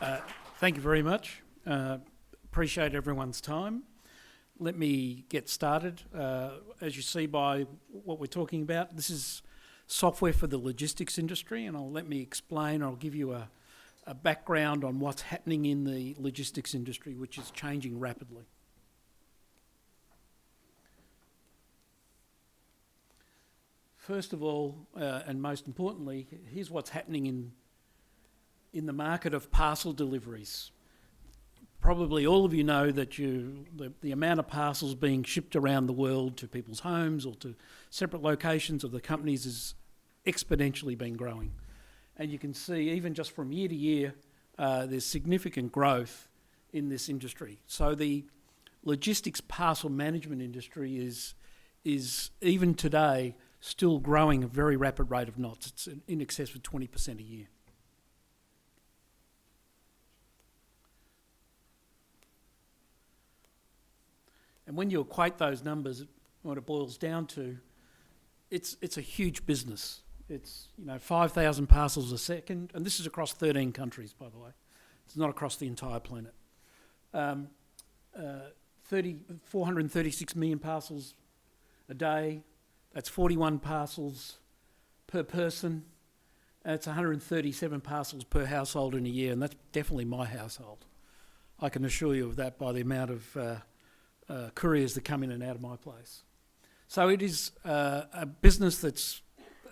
Thank you very much. Appreciate everyone's time. Let me get started. As you see by what we're talking about, this is software for the logistics industry, and let me explain. I'll give you a background on what's happening in the logistics industry, which is changing rapidly. First of all, and most importantly, here's what's happening in the market of parcel deliveries. Probably all of you know that the amount of parcels being shipped around the world to people's homes or to separate locations of the companies is exponentially been growing. And you can see even just from year to year, there's significant growth in this industry. So the logistics parcel management industry is even today still growing at a very rapid rate of knots. It's in excess of 20% a year. And when you equate those numbers, what it boils down to, it's a huge business. It's 5,000 parcels a second, and this is across 13 countries, by the way. It's not across the entire planet. 436 million parcels a day. That's 41 parcels per person. It's 137 parcels per household in a year, and that's definitely my household. I can assure you of that by the amount of couriers that come in and out of my place. So it is a business that's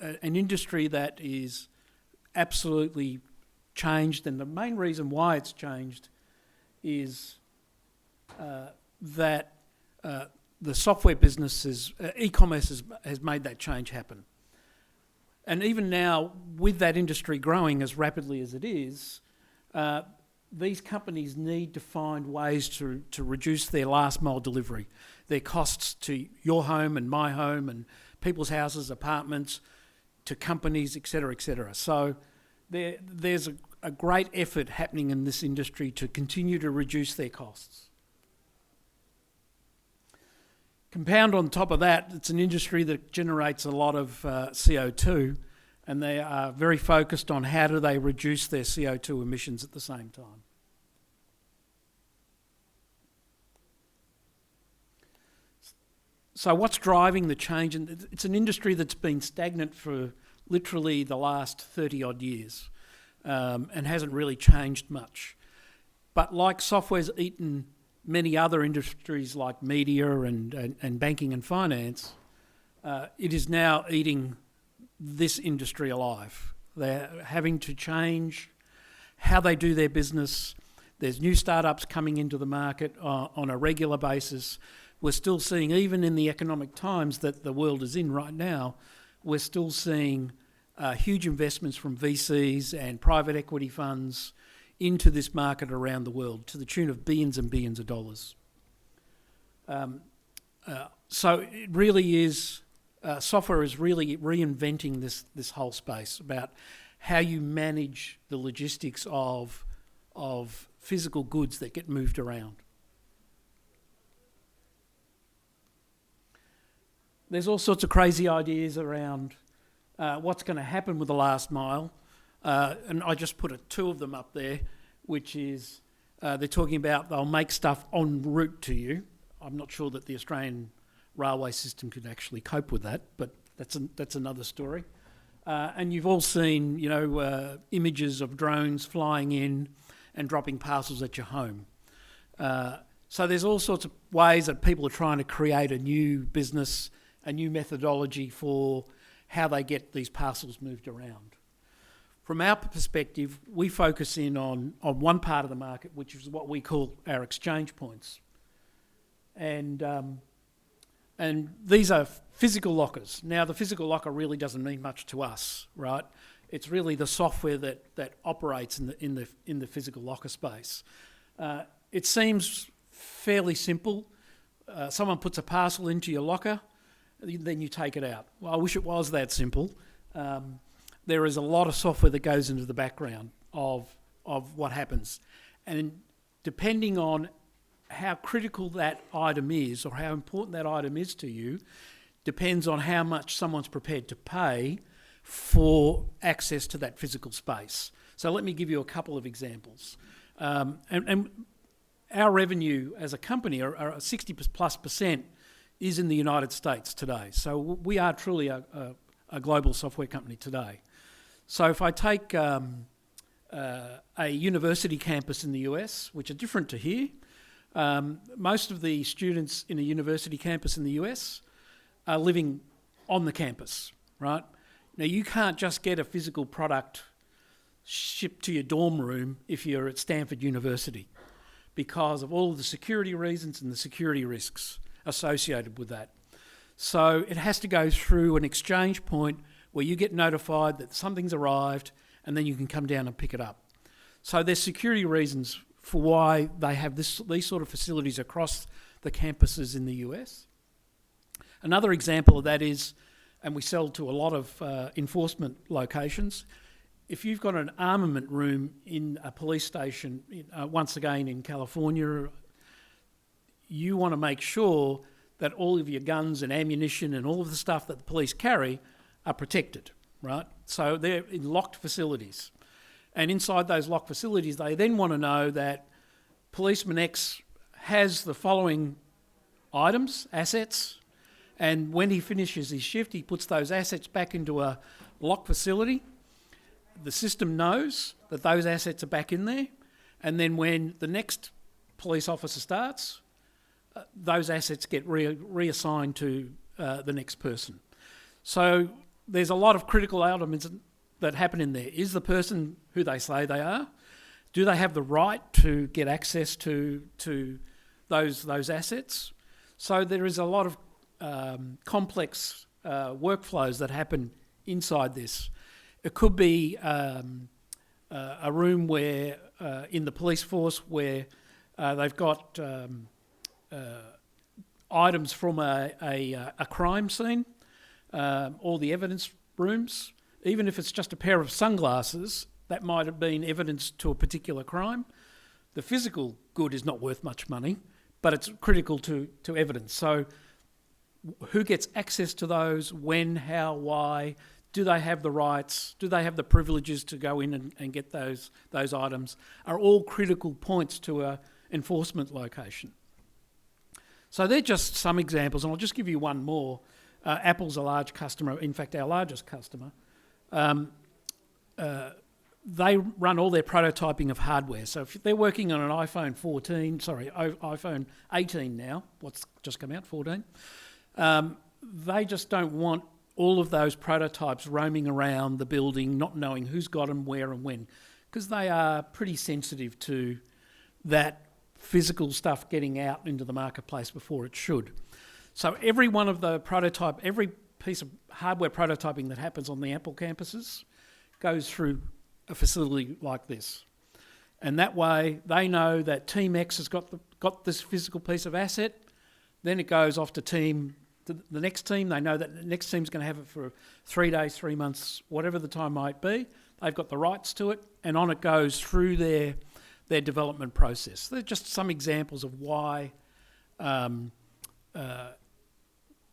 an industry that is absolutely changed, and the main reason why it's changed is that the software businesses, e-commerce has made that change happen. And even now, with that industry growing as rapidly as it is, these companies need to find ways to reduce their last mile delivery, their costs to your home and my home and people's houses, apartments, to companies, et cetera, et cetera. So there's a great effort happening in this industry to continue to reduce their costs. Compound on top of that, it's an industry that generates a lot of CO2, and they are very focused on how do they reduce their CO2 emissions at the same time. So what's driving the change? And it's an industry that's been stagnant for literally the last 30 odd years and hasn't really changed much. But like software's eaten many other industries like media and banking and finance, it is now eating this industry alive. They're having to change how they do their business. There's new startups coming into the market on a regular basis. We're still seeing, even in the economic times that the world is in right now, we're still seeing huge investments from VCs and private equity funds into this market around the world to the tune of billions and billions of dollars. So it really is, software is really reinventing this whole space about how you manage the logistics of physical goods that get moved around. There's all sorts of crazy ideas around what's going to happen with the last mile. And I just put two of them up there, which is they're talking about they'll make stuff en route to you. I'm not sure that the Australian railway system could actually cope with that, but that's another story. And you've all seen, images of drones flying in and dropping parcels at your home. So there's all sorts of ways that people are trying to create a new business, a new methodology for how they get these parcels moved around. From our perspective, we focus in on one part of the market, which is what we call our exchange points. And these are physical lockers. Now, the physical locker really doesn't mean much to us, right? It's really the software that operates in the physical locker space. It seems fairly simple. Someone puts a parcel into your locker, then you take it out. Well, I wish it was that simple. There is a lot of software that goes into the background of what happens. And depending on how critical that item is or how important that item is to you, depends on how much someone's prepared to pay for access to that physical space. So let me give you a couple of examples. And our revenue as a company, are 60+% is in the United States today. So we are truly a global software company today. So if I take a university campus in the US, which are different to here, most of the students in a university campus in the US are living on the campus, right? Now, you can't just get a physical product shipped to your dorm room if you're at Stanford University, because of all of the security reasons and the security risks associated with that. So it has to go through an exchange point where you get notified that something's arrived, and then you can come down and pick it up. So there's security reasons for why they have these sort of facilities across the campuses in the US. Another example of that is, and we sell to a lot of enforcement locations, if you've got an armament room in a police station, once again in California, you want to make sure that all of your guns and ammunition and all of the stuff that the police carry are protected, right? So they're in locked facilities. And inside those locked facilities, they then want to know that policeman X has the following items, assets, and when he finishes his shift, he puts those assets back into a locked facility. The system knows that those assets are back in there, and then when the next police officer starts, those assets get reassigned to the next person. So there's a lot of critical elements that happen in there. Is the person who they say they are? Do they have the right to get access to those assets? So there is a lot of complex workflows that happen inside this. It could be a room where, in the police force, where they've got items from a crime scene, all the evidence rooms. Even if it's just a pair of sunglasses, that might have been evidence to a particular crime. The physical good is not worth much money, but it's critical to evidence. So who gets access to those, when, how, why? Do they have the rights? Do they have the privileges to go in and get those items? Are all critical points to an enforcement location. So they're just some examples, and I'll just give you one more. Apple's a large customer, in fact our largest customer. They run all their prototyping of hardware. So if they're working on an iPhone 18 now, what's just come out, 14, they just don't want all of those prototypes roaming around the building, not knowing who's got them, where and when, because they are pretty sensitive to that physical stuff getting out into the marketplace before it should. So every one of the every piece of hardware prototyping that happens on the Apple campuses goes through a facility like this. And that way they know that Team X has got this physical piece of asset, then it goes off to the next team. They know that the next team's going to have it for 3 days, 3 months, whatever the time might be. They've got the rights to it, and on it goes through their development process. They're just some examples of why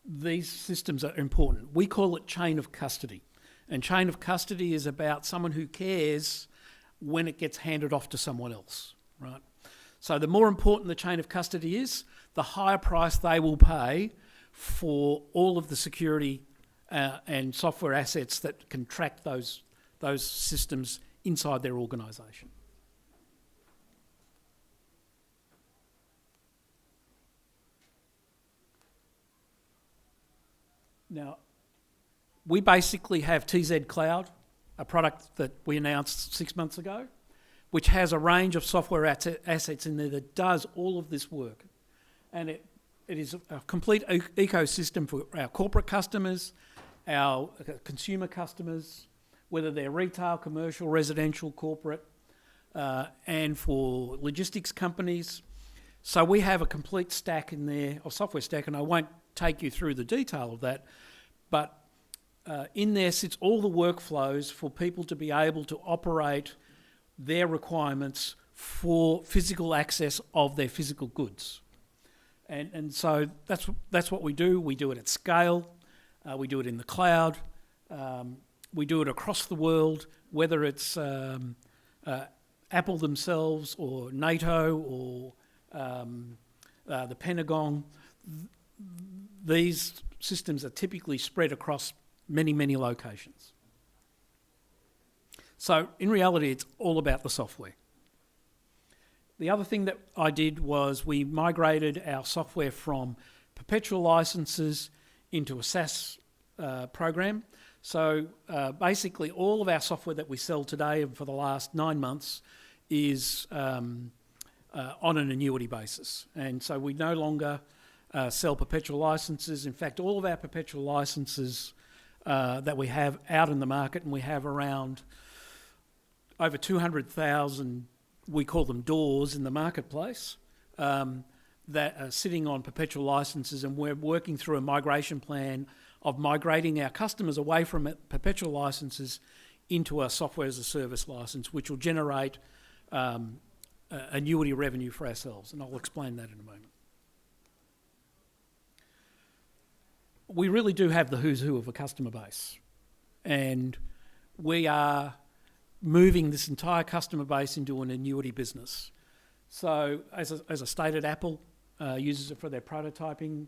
these systems are important. We call it chain of custody. And chain of custody is about someone who cares when it gets handed off to someone else, right? So the more important the chain of custody is, the higher price they will pay for all of the security and software assets that can track those systems inside their organisation. Now, we basically have TZ Cloud, a product that we announced 6 months ago, which has a range of software assets in there that does all of this work. And it is a complete ecosystem for our corporate customers, our consumer customers, whether they're retail, commercial, residential, corporate, and for logistics companies. So we have a complete stack in there, or software stack, and I won't take you through the detail of that, but in there sits all the workflows for people to be able to operate their requirements for physical access of their physical goods. And so that's what we do. We do it at scale. We do it in the cloud. We do it across the world, whether it's Apple themselves or NATO or the Pentagon. These systems are typically spread across many, many locations. So in reality, it's all about the software. The other thing that I did was we migrated our software from perpetual licenses into a SaaS program. So basically all of our software that we sell today and for the last 9 months is on an annuity basis. And so we no longer sell perpetual licenses. In fact, all of our perpetual licenses that we have out in the market, and we have around over 200,000, we call them doors in the marketplace, that are sitting on perpetual licenses, and we're working through a migration plan of migrating our customers away from perpetual licenses into a software as a service license, which will generate annuity revenue for ourselves, and I'll explain that in a moment. We really do have the who's who of a customer base, and we are moving this entire customer base into an annuity business. So as I stated, Apple uses it for their prototyping,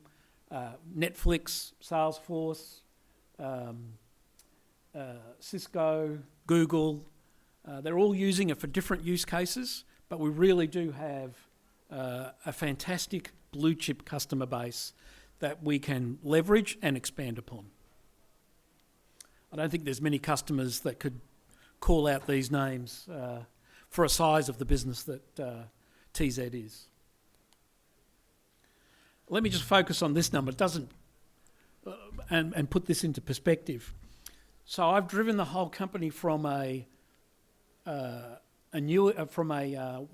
Netflix, Salesforce, Cisco, Google, they're all using it for different use cases, but we really do have a fantastic blue chip customer base that we can leverage and expand upon. I don't think there's many customers that could call out these names for a size of the business that TZ is. Let me just focus on this number. It doesn't, and put this into perspective. So I've driven the whole company from a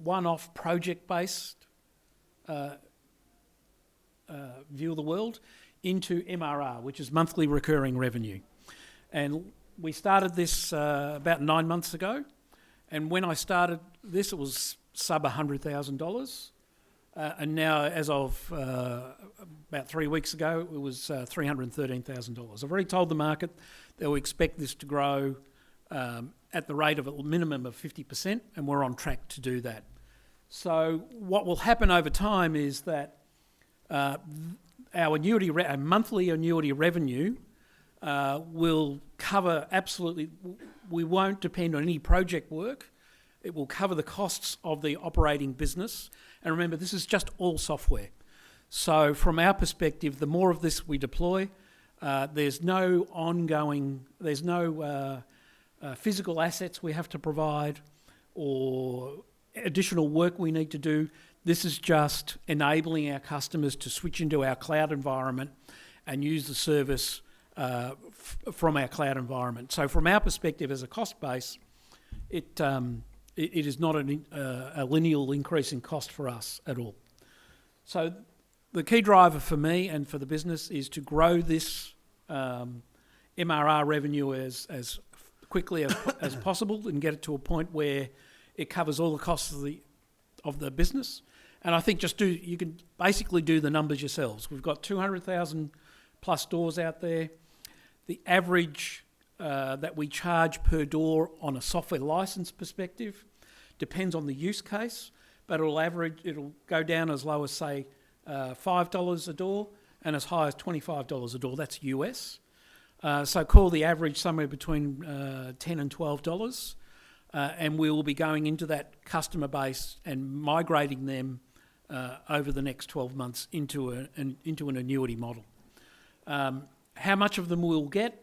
one-off project-based view of the world into MRR, which is monthly recurring revenue. And we started this about 9 months ago, and when I started this, it was sub $100,000, and now, as of about 3 weeks ago, it was $313,000. I've already told the market that we expect this to grow at the rate of a minimum of 50%, and we're on track to do that. So what will happen over time is that our monthly annuity revenue will cover absolutely, we won't depend on any project work. It will cover the costs of the operating business. And remember, this is just all software. So from our perspective, the more of this we deploy, there's no physical assets we have to provide or additional work we need to do. This is just enabling our customers to switch into our cloud environment and use the service from our cloud environment. So from our perspective as a cost base, it is not a linear increase in cost for us at all. So the key driver for me and for the business is to grow this MRR revenue as quickly as possible and get it to a point where it covers all the costs of the business. And I think you can basically do the numbers yourselves. We've got 200,000 plus doors out there. The average that we charge per door on a software license perspective depends on the use case, but it'll go down as low as, say, $5 a door and as high as $25 a door. That's US. So call the average somewhere between $10 and $12. And we will be going into that customer base and migrating them over the next 12 months into an annuity model. How much of them we'll get,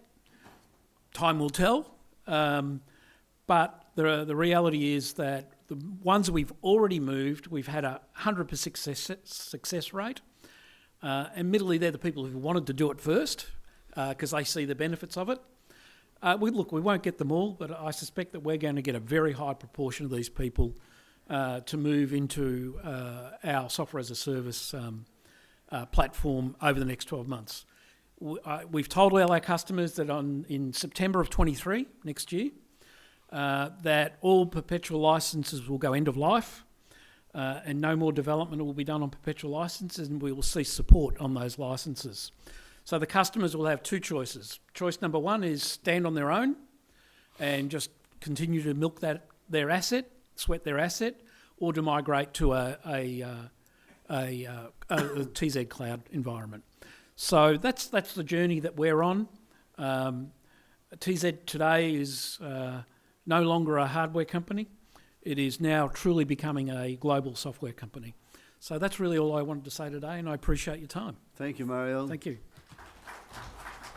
time will tell. But the reality is that the ones we've already moved, we've had a 100% success rate. Admittedly, they're the people who wanted to do it first because they see the benefits of it. We won't get them all, but I suspect that we're going to get a very high proportion of these people to move into our software as a service platform over the next 12 months. We've told all our customers that in September of 23, next year, that all perpetual licenses will go end of life and no more development will be done on perpetual licenses, and we will cease support on those licenses. So the customers will have two choices. Choice number one is stand on their own and just continue to milk that their asset, sweat their asset, or to migrate to a TZ cloud environment. So that's the journey that we're on. TZ today is no longer a hardware company. It is now truly becoming a global software company. So that's really all I wanted to say today, and I appreciate your time. Thank you, Mario. Thank you.